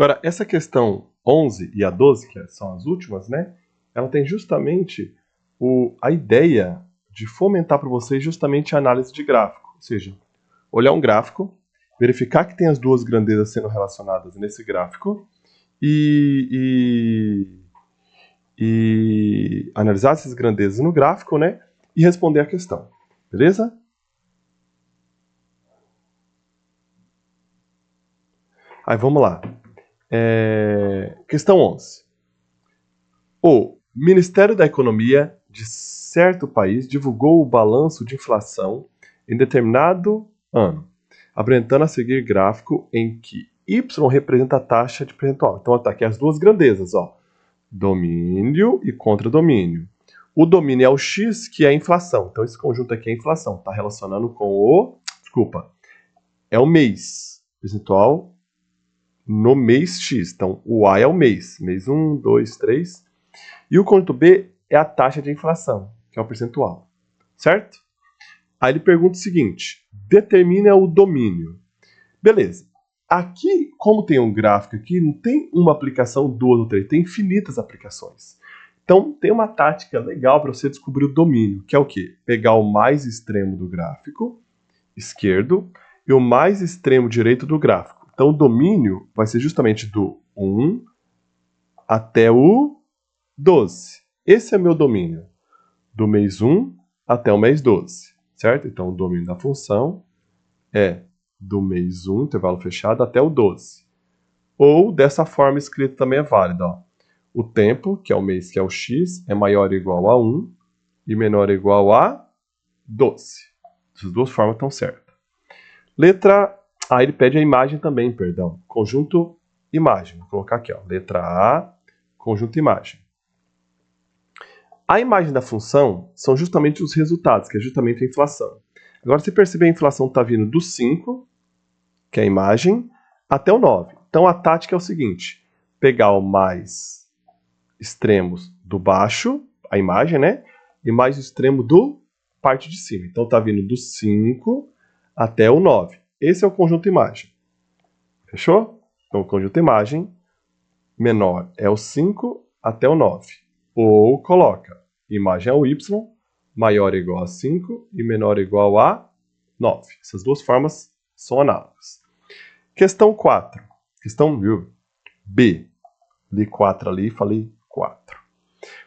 Agora, essa questão 11 e a 12, que são as últimas, né? Ela tem justamente a ideia de fomentar para vocês justamente a análise de gráfico. Ou seja, olhar um gráfico, verificar que tem as duas grandezas sendo relacionadas nesse gráfico e analisar essas grandezas no gráfico, né? E responder a questão. Beleza? Aí vamos lá. Questão 11. O Ministério da Economia de certo país divulgou o balanço de inflação em determinado ano, apresentando a seguir gráfico em que Y representa a taxa de percentual. Então está aqui as duas grandezas, ó, domínio e contradomínio. O domínio é o X, que é a inflação. Então esse conjunto aqui é a inflação, está relacionando com é o mês, percentual no mês X. Então o A é o mês 1, 2, 3. E o conjunto B é a taxa de inflação, que é o percentual, certo? Aí ele pergunta o seguinte, determina o domínio. Beleza. Aqui, como tem um gráfico aqui, não tem uma aplicação, duas ou três, tem infinitas aplicações. Então, tem uma tática legal para você descobrir o domínio, que é o quê? Pegar o mais extremo do gráfico esquerdo e o mais extremo direito do gráfico. Então, o domínio vai ser justamente do 1 até o 12. Esse é meu domínio, do mês 1 até o mês 12, certo? Então, o domínio da função é do mês 1, intervalo fechado, até o 12. Ou, dessa forma escrita também é válido. Ó. O tempo, que é o mês, que é o x, é maior ou igual a 1 e menor ou igual a 12. Essas duas formas estão certas. Letra A, ele pede a imagem também, perdão. Conjunto imagem. Vou colocar aqui, ó. Letra A, conjunto imagem. A imagem da função são justamente os resultados, que é justamente a inflação. Agora, se perceber, a inflação está vindo do 5, que é a imagem, até o 9. Então, a tática é o seguinte, pegar o mais extremos do baixo, a imagem, né? E mais extremo do parte de cima. Então, está vindo do 5 até o 9. Esse é o conjunto imagem. Fechou? Então, o conjunto imagem menor é o 5 até o 9. Ou coloca imagem é o y, maior ou igual a 5 e menor ou igual a 9. Essas duas formas são análogas. Questão 4. Questão B. Li 4 ali, falei 4.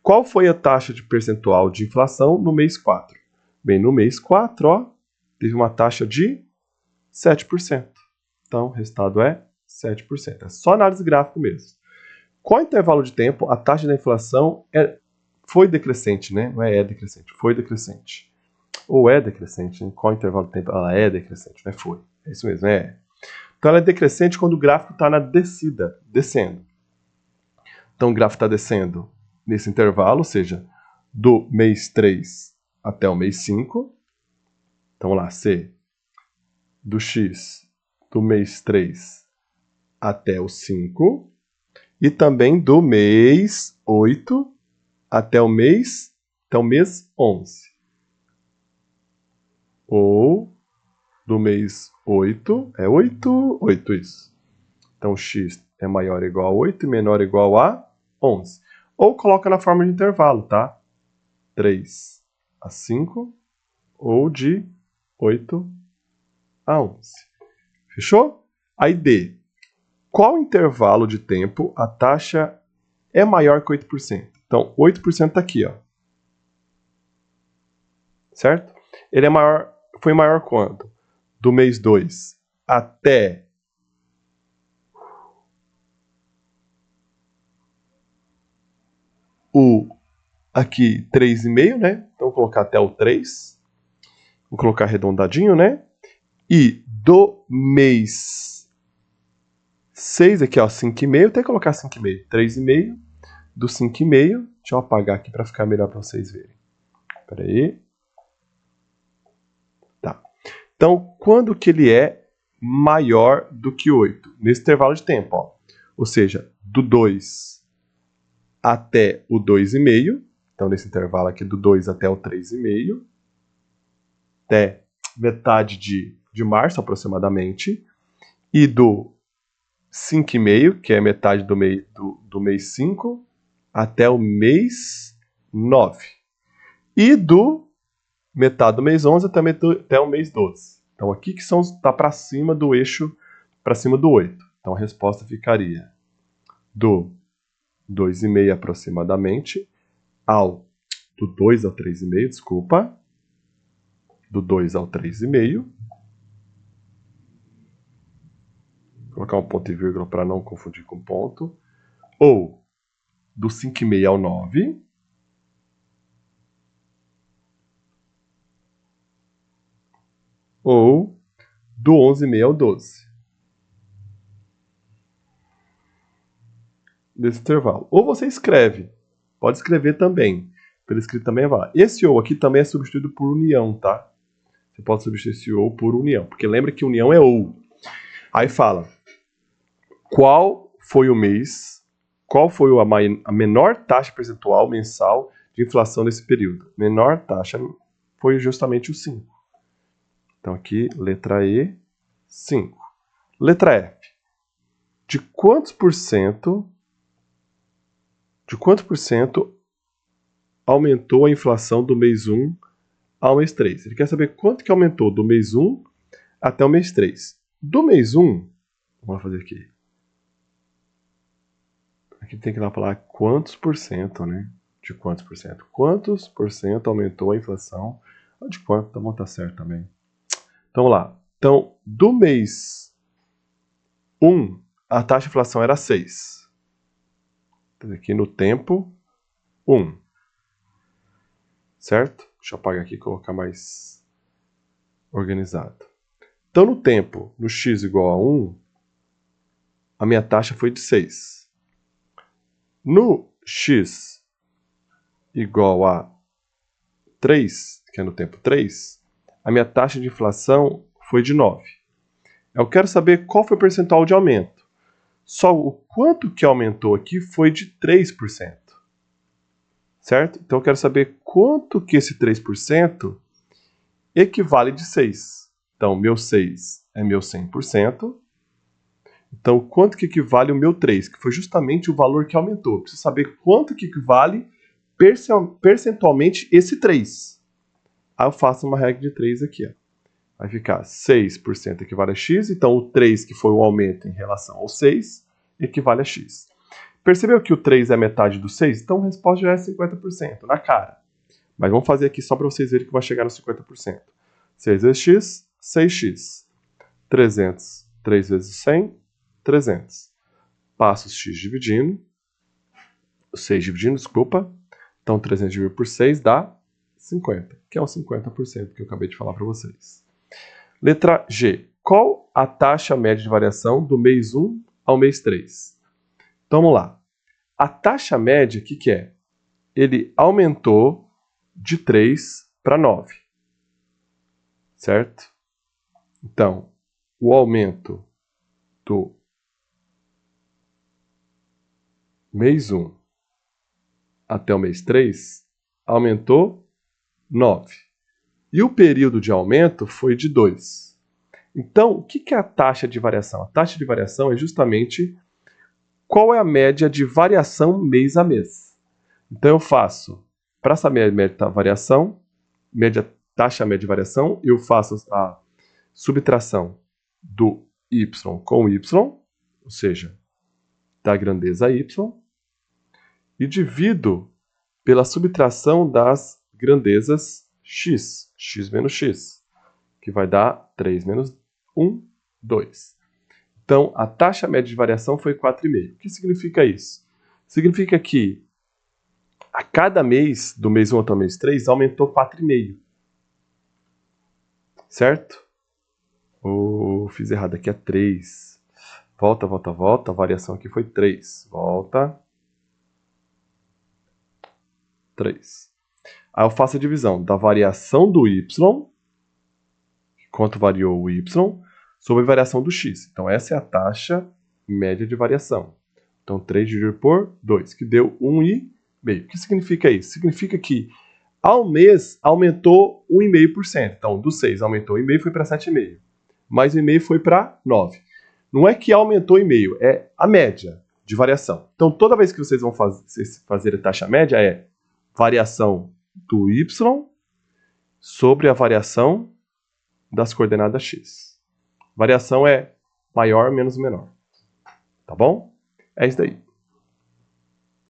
Qual foi a taxa de percentual de inflação no mês 4? Bem, no mês 4, ó, teve uma taxa de 7%. Então, o resultado é 7%. É só análise gráfica mesmo. Qual intervalo de tempo a taxa da inflação foi decrescente, né? Não é decrescente, foi decrescente. Ou é decrescente, em qual intervalo de tempo ela é decrescente, né? Foi. É isso mesmo, é. Então ela é decrescente quando o gráfico está na descida, descendo. Então o gráfico está descendo nesse intervalo, ou seja, do mês 3 até o mês 5. Então lá, C, do X, do mês 3 até o 5. E também do mês 8 até o mês 11. Ou do mês 8, é 8 isso. Então, x é maior ou igual a 8 e menor ou igual a 11. Ou coloca na forma de intervalo, tá? 3 a 5 ou de 8 a 11. Fechou? Aí D. Qual intervalo de tempo a taxa é maior que 8%? Então, 8% está aqui, ó. Certo? Ele é maior, foi maior quando? Do mês 2 até o aqui 3,5, né? Então vou colocar até o 3. Vou colocar arredondadinho, né? E do mês 6 aqui, ó, 5,5, tem que colocar 5,5, 3,5 do 5,5. Deixa eu apagar aqui para ficar melhor para vocês verem. Espera aí. Tá. Então, quando que ele é maior do que 8? Nesse intervalo de tempo, ó. Ou seja, do 2 até o 2,5. Então, nesse intervalo aqui, do 2 até o 3,5. Até metade de março, aproximadamente. E do 5,5, que é metade do mês 5, até o mês 9. E do metade do mês 11 até o mês 12. Então aqui que está para cima do eixo, para cima do 8. Então a resposta ficaria do 2,5 aproximadamente, do 2 ao 3,5, desculpa, do 2 ao 3,5, vou colocar um ponto e vírgula para não confundir com ponto, ou do 5,5 ao 9, ou do 11,5 ao 12. Desse intervalo. Ou você escreve. Pode escrever também. Pelo escrito também vai. Esse ou aqui também é substituído por união, tá? Você pode substituir esse ou por união. Porque lembra que união é ou. Aí fala. Qual foi o mês? Qual foi a menor taxa percentual mensal de inflação nesse período? Menor taxa foi justamente o 5. Então aqui, letra E, 5. Letra F. De quantos por cento aumentou a inflação do mês 1 ao mês 3? Ele quer saber quanto que aumentou do mês 1 até o mês 3. Do mês 1, vamos fazer aqui. Aqui tem que ir lá falar quantos por cento, né? De quantos por cento? Quantos por cento aumentou a inflação? De quanto? Tá bom, tá certo também. Então, vamos lá. Então, do mês 1, a taxa de inflação era 6. Aqui no tempo 1. Certo? Deixa eu apagar aqui e colocar mais organizado. Então, no tempo, no x igual a 1, a minha taxa foi de 6. No x igual a 3, que é no tempo 3, a minha taxa de inflação foi de 9. Eu quero saber qual foi o percentual de aumento. Só o quanto que aumentou aqui foi de 3%. Certo? Então eu quero saber quanto que esse 3% equivale de 6. Então, meu 6 é meu 100%. Então, quanto que equivale o meu 3? Que foi justamente o valor que aumentou. Eu preciso saber quanto que equivale percentualmente esse 3. Aí eu faço uma regra de 3 aqui. Ó. Vai ficar 6% equivale a x. Então, o 3, que foi o aumento em relação ao 6, equivale a x. Percebeu que o 3 é metade do 6? Então a resposta já é 50%, na cara. Mas vamos fazer aqui só para vocês verem que vai chegar no 50%. 6 vezes x, 6x. 300, 3 vezes 100, 300. Passo o x dividindo. 6 dividindo, desculpa. Então 300 dividido por 6 dá 50, que é os 50% que eu acabei de falar para vocês. Letra G. Qual a taxa média de variação do mês 1 ao mês 3? Então vamos lá. A taxa média, o que é? Ele aumentou de 3 para 9. Certo? Então, o aumento do mês 1 até o mês 3 aumentou 9. E o período de aumento foi de 2. Então, o que é a taxa de variação? A taxa de variação é justamente qual é a média de variação mês a mês. Então, eu faço, para saber a média da variação, taxa média de variação, eu faço a subtração do y com y, ou seja, da grandeza y, e divido pela subtração das grandezas x, x menos x, que vai dar 3 menos 1, 2. Então, a taxa média de variação foi 4,5. O que significa isso? Significa que a cada mês, do mês 1 até o mês 3, aumentou 4,5. Certo? Fiz errado, aqui é 3. Volta, volta, volta. A variação aqui foi 3. Volta. 3. Aí eu faço a divisão da variação do y, quanto variou o y, sobre a variação do x. Então, essa é a taxa média de variação. Então, 3 dividido por 2, que deu 1,5. O que significa isso? Significa que, ao mês, aumentou 1,5%. Então, do 6 aumentou 1,5, foi para 7,5. Mais 1,5 foi para 9. Não é que aumentou em meio, é a média de variação. Então, toda vez que vocês vão fazer a taxa média, é variação do y sobre a variação das coordenadas x. Variação é maior menos menor. Tá bom? É isso daí.